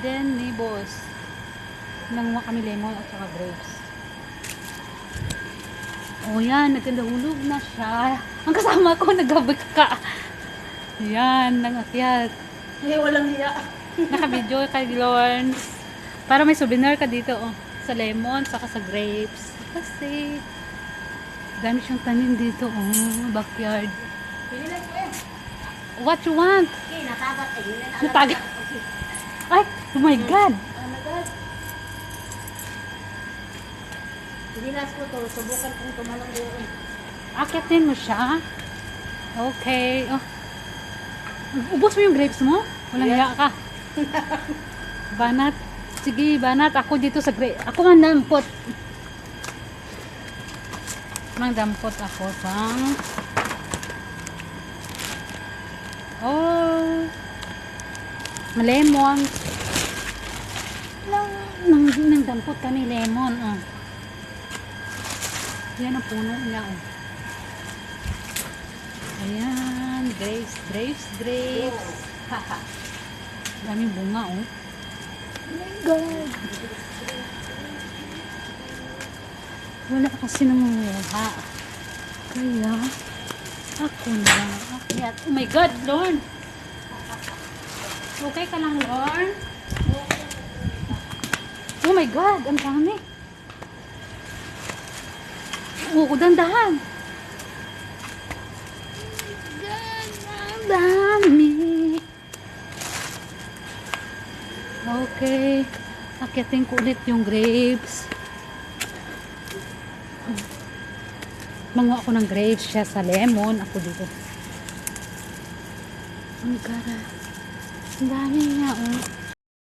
Then ni boss, nanguha kami lemon at saka grapes. O yan, nagkandahulog na siya. Ang kasama ko, nagabot ka. Yan, nangakyat. Ay, walang hiya. Naka-video kay Lawrence. Para may souvenir ka dito, oh. Sa lemon, saka sa grapes. Kasi, dami siyang tanim dito, oh. Backyard. Pili lang ko eh. What you want? Okay, natagat. Ay, yun na. Natagat. Ay, oh my God. Oh my God. Pinilas ko to. Subukan kong tumalang doon. Akitin mo siya. Okay. Oh. Ubos mo yung grapes mo? Walang hiya ka. Banat. Sige, banat. Ako dito sa grapes. Ako ang dampot. Mang dampot ako sa... Oh. Lemon. Nang dampot kami lemon. Oh. Yan ang puno niya. Oh. Ayan. Grapes, grapes, grapes. Haha. Daming bunga, oh. Oh my God. Wala kasi nangunguha. Kaya, ako na. Akyat. Oh my God, Lord. Okay ka lang, Lord? Oh my God, ang dami. Oo, dandahan. Ang dami. Okay. Akyatin ko ulit yung grapes. Manguha ako ng grapes, siya sa lemon. Ako dito. Oh my God. Ang dami niya, oh.